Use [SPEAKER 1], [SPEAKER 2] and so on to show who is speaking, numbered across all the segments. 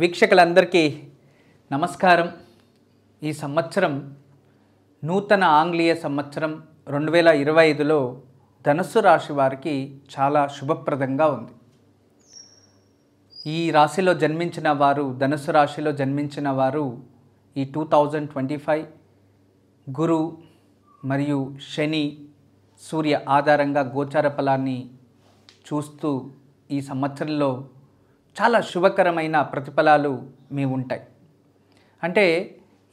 [SPEAKER 1] వీక్షకులందరికీ నమస్కారం. ఈ సంవత్సరం నూతన ఆంగ్లీయ సంవత్సరం 2025లో ధనుస్సు రాశి వారికి చాలా శుభప్రదంగా ఉంది. ఈ రాశిలో జన్మించిన వారు, ధనుస్సు రాశిలో జన్మించిన వారు ఈ 2025 గురు మరియు శని, సూర్య ఆధారంగా గోచార ఫలాన్ని చూస్తూ ఈ సంవత్సరంలో చాలా శుభకరమైన ప్రతిఫలాలు మీ ఉంటాయి. అంటే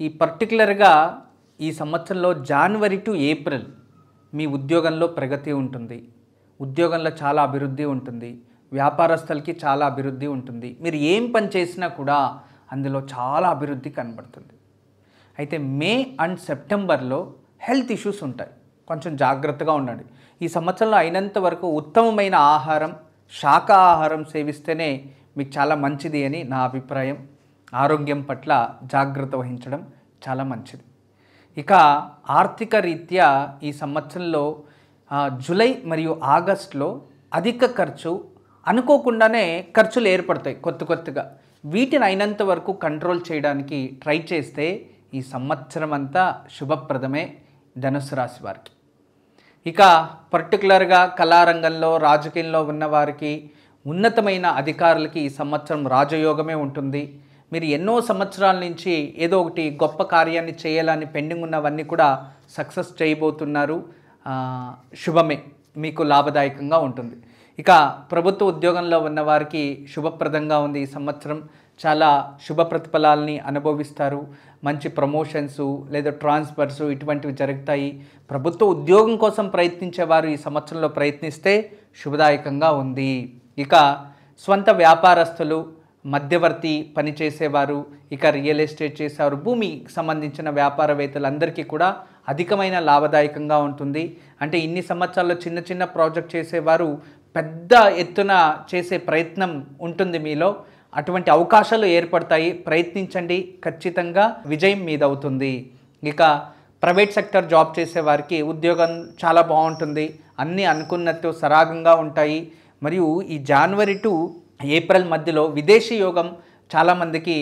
[SPEAKER 1] ఈ పర్టికులర్గా ఈ సంవత్సరంలో జనవరి టు ఏప్రిల్ మీ ఉద్యోగంలో ప్రగతి ఉంటుంది, ఉద్యోగంలో చాలా అభివృద్ధి ఉంటుంది, వ్యాపారస్తులకి చాలా అభివృద్ధి ఉంటుంది. మీరు ఏం పని చేసినా కూడా అందులో చాలా అభివృద్ధి కనబడుతుంది. అయితే మే అండ్ సెప్టెంబర్లో హెల్త్ ఇష్యూస్ ఉంటాయి, కొంచెం జాగ్రత్తగా ఉండండి. ఈ సంవత్సరంలో అయినంత వరకు ఉత్తమమైన ఆహారం, శాకాహారం సేవిస్తేనే మీకు చాలా మంచిది అని నా అభిప్రాయం. ఆరోగ్యం పట్ల జాగ్రత్త వహించడం చాలా మంచిది. ఇక ఆర్థిక రీత్యా ఈ సంవత్సరంలో జూలై మరియు ఆగస్టులో అధిక ఖర్చు, అనుకోకుండానే ఖర్చులు ఏర్పడతాయి కొత్తగా. వీటిని అయినంత వరకు కంట్రోల్ చేయడానికి ట్రై చేస్తే ఈ సంవత్సరం అంతా శుభప్రదమే ధనుస్సు రాశి వారికి. ఇక పర్టికులర్గా కళారంగంలో, రాజకీయంలో ఉన్నవారికి, ఉన్నతమైన అధికారులకి ఈ సంవత్సరం రాజయోగమే ఉంటుంది. మీరు ఎన్నో సంవత్సరాల నుంచి ఏదో ఒకటి గొప్ప కార్యాన్ని చేయాలని పెండింగ్ ఉన్నవన్నీ కూడా సక్సెస్ చేయబోతున్నారు. శుభమే, మీకు లాభదాయకంగా ఉంటుంది. ఇక ప్రభుత్వ ఉద్యోగంలో ఉన్నవారికి శుభప్రదంగా ఉంది. ఈ సంవత్సరం చాలా శుభ ప్రతిఫలాలని అనుభవిస్తారు. మంచి ప్రమోషన్సు లేదా ట్రాన్స్ఫర్సు ఇటువంటివి జరుగుతాయి. ప్రభుత్వ ఉద్యోగం కోసం ప్రయత్నించేవారు ఈ సంవత్సరంలో ప్రయత్నిస్తే శుభదాయకంగా ఉంది. ఇక స్వంత వ్యాపారస్తులు, మధ్యవర్తి పనిచేసేవారు, ఇక రియల్ ఎస్టేట్ చేసేవారు, భూమికి సంబంధించిన వ్యాపారవేత్తలందరికీ కూడా అధికమైన లాభదాయకంగా ఉంటుంది. అంటే ఇన్ని సంవత్సరాల్లో చిన్న చిన్న ప్రాజెక్ట్ చేసేవారు పెద్ద ఎత్తున చేసే ప్రయత్నం ఉంటుంది మీలో. అటువంటి అవకాశాలు ఏర్పడతాయి, ప్రయత్నించండి, ఖచ్చితంగా విజయం మీదవుతుంది. ఇక ప్రైవేట్ సెక్టర్ జాబ్ చేసేవారికి ఉద్యోగం చాలా బాగుంటుంది, అన్నీ అనుకున్నట్టు సరాగంగా ఉంటాయి. మరియు ఈ జనవరి టు ఏప్రిల్ మధ్యలో విదేశీ యోగం చాలామందికి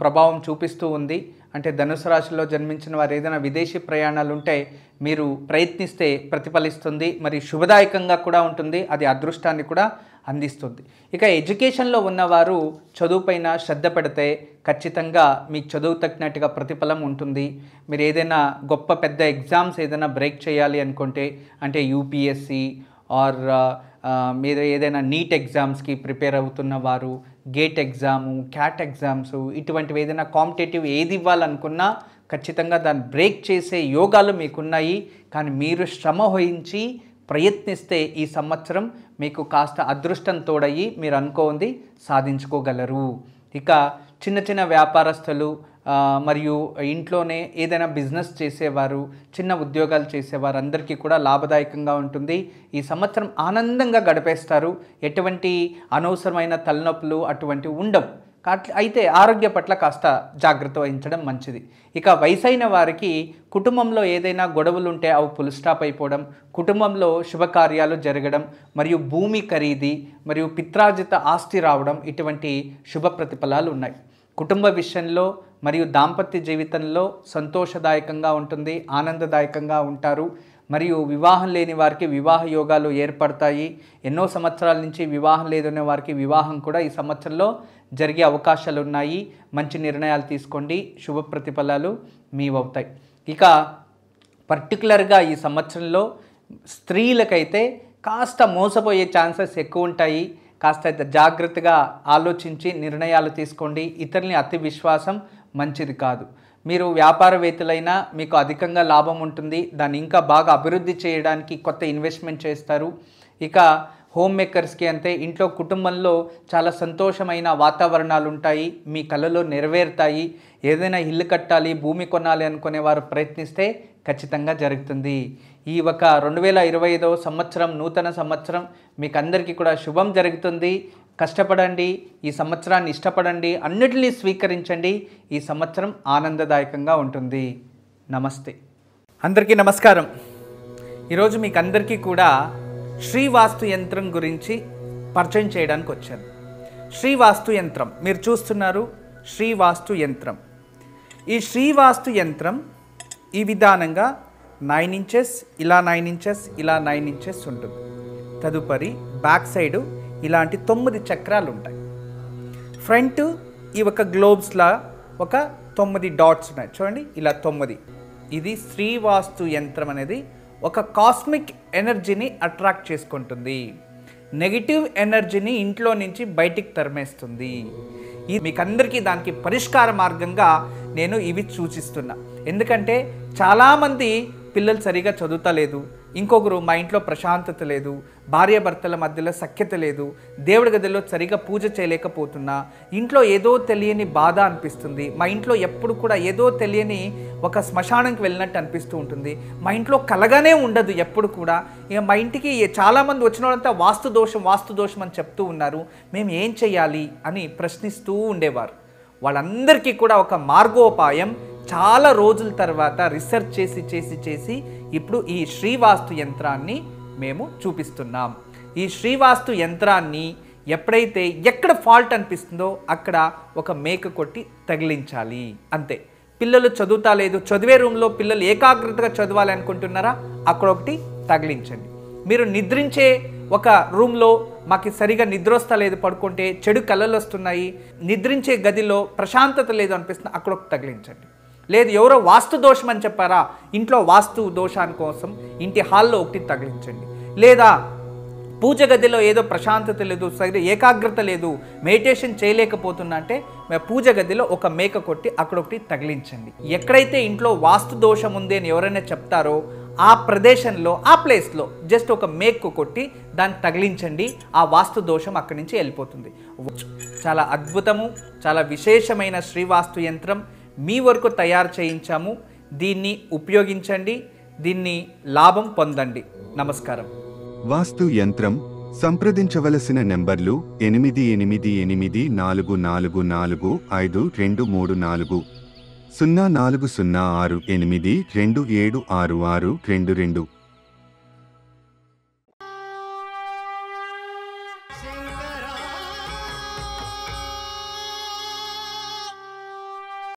[SPEAKER 1] ప్రభావం చూపిస్తూ ఉంది. అంటే ధనుసు రాశిలో జన్మించిన వారు ఏదైనా విదేశీ ప్రయాణాలు ఉంటే మీరు ప్రయత్నిస్తే ప్రతిఫలిస్తుంది, మరి శుభదాయకంగా కూడా ఉంటుంది, అది అదృష్టాన్ని కూడా అందిస్తుంది. ఇక ఎడ్యుకేషన్లో ఉన్నవారు చదువుపైన శ్రద్ధ పెడితే ఖచ్చితంగా మీకు చదువు తగినట్టుగా ప్రతిఫలం ఉంటుంది. మీరు ఏదైనా గొప్ప పెద్ద ఎగ్జామ్స్ ఏదైనా బ్రేక్ చేయాలి అనుకుంటే, అంటే యూపీఎస్సి ఆర్ మీరు ఏదైనా నీట్ ఎగ్జామ్స్కి ప్రిపేర్ అవుతున్న వారు, గేట్ ఎగ్జాము, క్యాట్ ఎగ్జామ్స్, ఇటువంటివి ఏదైనా కాంపిటేటివ్ ఏది ఇవ్వాలనుకున్నా ఖచ్చితంగా దాన్ని బ్రేక్ చేసే యోగాలు మీకున్నాయి. కానీ మీరు శ్రమ వహించి ప్రయత్నిస్తే ఈ సంవత్సరం మీకు కాస్త అదృష్టం తోడయి మీరు అనుకోంది సాధించుకోగలరు. ఇక చిన్న చిన్న వ్యాపారస్తులు మరియు ఇంట్లోనే ఏదైనా బిజినెస్ చేసేవారు, చిన్న ఉద్యోగాలు చేసేవారు అందరికీ కూడా లాభదాయకంగా ఉంటుంది. ఈ సంవత్సరం ఆనందంగా గడిపేస్తారు. ఎటువంటి అనవసరమైన తలనొప్పులు అటువంటివి ఉండవు. అయితే ఆరోగ్య పట్ల కాస్త జాగ్రత్త వహించడం మంచిది. ఇక వయసైన వారికి కుటుంబంలో ఏదైనా గొడవలు ఉంటే అవి ఫుల్ స్టాప్ అయిపోవడం, కుటుంబంలో శుభకార్యాలు జరగడం, మరియు భూమి ఖరీది మరియు పిత్రార్జిత ఆస్తి రావడం, ఇటువంటి శుభ ప్రతిఫలాలు ఉన్నాయి. కుటుంబ విషయంలో మరియు దాంపత్య జీవితంలో సంతోషదాయకంగా ఉంటుంది, ఆనందదాయకంగా ఉంటారు. మరియు వివాహం లేని వారికి వివాహ యోగాలు ఏర్పడతాయి. ఎన్నో సంవత్సరాల నుంచి వివాహం లేదనే వారికి వివాహం కూడా ఈ సంవత్సరంలో జరిగే అవకాశాలు ఉన్నాయి. మంచి నిర్ణయాలు తీసుకోండి, శుభ ప్రతిఫలాలు మీవవుతాయి. ఇక పర్టికులర్గా ఈ సంవత్సరంలో స్త్రీలకైతే కాస్త మోసపోయే ఛాన్సెస్ ఎక్కువ ఉంటాయి. కాస్త జాగ్రత్తగా ఆలోచించి నిర్ణయాలు తీసుకోండి. ఇతరులని అతి విశ్వాసం మంచిది కాదు. మీరు వ్యాపారవేత్తలైనా మీకు అధికంగా లాభం ఉంటుంది, దాన్ని ఇంకా బాగా అభివృద్ధి చేయడానికి కొత్త ఇన్వెస్ట్మెంట్ చేస్తారు. ఇక హోమ్ మేకర్స్కి అంతే, ఇంట్లో కుటుంబంలో చాలా సంతోషమైన వాతావరణాలు ఉంటాయి, మీ కళలో నెరవేరుతాయి. ఏదైనా ఇల్లు కట్టాలి, భూమి కొనాలి అనుకునే వారు ప్రయత్నిస్తే ఖచ్చితంగా జరుగుతుంది. ఈ ఒక 2025 సంవత్సరం, నూతన సంవత్సరం మీకు అందరికీ కూడా శుభం జరుగుతుంది. కష్టపడండి, ఈ సంవత్సరాన్ని ఇష్టపడండి, అన్నిటినీ స్వీకరించండి. ఈ సంవత్సరం ఆనందదాయకంగా ఉంటుంది. నమస్తే. అందరికీ నమస్కారం. ఈరోజు మీకు అందరికీ కూడా శ్రీవాస్తు యంత్రం గురించి పరిచయం చేయడానికి వచ్చాను. శ్రీవాస్తు యంత్రం మీరు చూస్తున్నారు, శ్రీవాస్తు యంత్రం. ఈ శ్రీవాస్తు యంత్రం ఈ విధానంగా 9 ఇంచెస్, ఇలా 9 ఇంచెస్, ఇలా 9 ఇంచెస్ ఉంటుంది. తదుపరి బ్యాక్ సైడు ఇలాంటి 9 చక్రాలు ఉంటాయి. ఫ్రంట్ ఈ ఒక గ్లోబ్స్లా ఒక 9 డాట్స్ ఉన్నాయి చూడండి, ఇలా 9. ఇది శ్రీవాస్తు యంత్రం అనేది ఒక కాస్మిక్ ఎనర్జీని అట్రాక్ట్ చేసుకుంటుంది. నెగిటివ్ ఎనర్జీని ఇంట్లో నుంచి బయటికి తరిమేస్తుంది. ఇది మీకు అందరికీ దానికి పరిష్కార మార్గంగా నేను ఇవి సూచిస్తున్నా. ఎందుకంటే చాలామంది పిల్లలు సరిగా చదువుతలేదు, ఇంకొకరు మా ఇంట్లో ప్రశాంతత లేదు, భార్యాభర్తల మధ్యలో సఖ్యత లేదు, దేవుడి గదిలో సరిగా పూజ చేయలేకపోతున్నా, ఇంట్లో ఏదో తెలియని బాధ అనిపిస్తుంది, మా ఇంట్లో ఎప్పుడు కూడా ఏదో తెలియని ఒక శ్మశానంకి వెళ్ళినట్టు అనిపిస్తూ ఉంటుంది, మా ఇంట్లో కలగానే ఉండదు ఎప్పుడు కూడా. ఇక మా ఇంటికి చాలామంది వచ్చిన వాళ్ళంతా వాస్తు దోషం అని చెప్తూ ఉన్నారు, మేము ఏం చేయాలి అని ప్రశ్నిస్తూ ఉండేవారు. వాళ్ళందరికీ కూడా ఒక మార్గోపాయం చాలా రోజుల తర్వాత రీసెర్చ్ చేసి ఇప్పుడు ఈ శ్రీవాస్తు యంత్రాన్ని మేము చూపిస్తున్నాం. ఈ శ్రీవాస్తు యంత్రాన్ని ఎప్పుడైతే ఎక్కడ ఫాల్ట్ అనిపిస్తుందో అక్కడ ఒక మేక కొట్టి తగిలించాలి, అంతే. పిల్లలు చదువుతా లేదు, చదివే రూమ్లో పిల్లలు ఏకాగ్రతగా చదవాలి అనుకుంటున్నారా, అక్కడ ఒకటి తగిలించండి. మీరు నిద్రించే ఒక రూమ్లో మాకు సరిగా నిద్ర వస్తలేదు, పడుకుంటే చెడు కళలు వస్తున్నాయి, నిద్రించే గదిలో ప్రశాంతత లేదు అనిపిస్తుంది, అక్కడ ఒకటి తగిలించండి. లేదు ఎవరో వాస్తు దోషం అని చెప్పారా, ఇంట్లో వాస్తు దోషాని కోసం ఇంటి హాల్లో ఒకటి తగిలించండి. లేదా పూజ గదిలో ఏదో ప్రశాంతత లేదు, సరిగ్గా ఏకాగ్రత లేదు, మెడిటేషన్ చేయలేకపోతున్నా అంటే పూజ గదిలో ఒక మేక కొట్టి అక్కడ ఒకటి తగిలించండి. ఎక్కడైతే ఇంట్లో వాస్తు దోషం ఉంది అని ఎవరైనా చెప్తారో ఆ ప్రదేశంలో ఆ ప్లేస్లో జస్ట్ ఒక మేకు కొట్టి దాన్ని తగిలించండి, ఆ వాస్తు దోషం అక్కడి నుంచి వెళ్ళిపోతుంది. చాలా అద్భుతము, చాలా విశేషమైన శ్రీవాస్తు యంత్రం మీ వరకు తయారు చేయించాము. దీన్ని ఉపయోగించండి, దీన్ని లాభం పొందండి. నమస్కారం.
[SPEAKER 2] వాస్తు యంత్రం సంప్రదించవలసిన నెంబర్లు 8884452344 040682766622.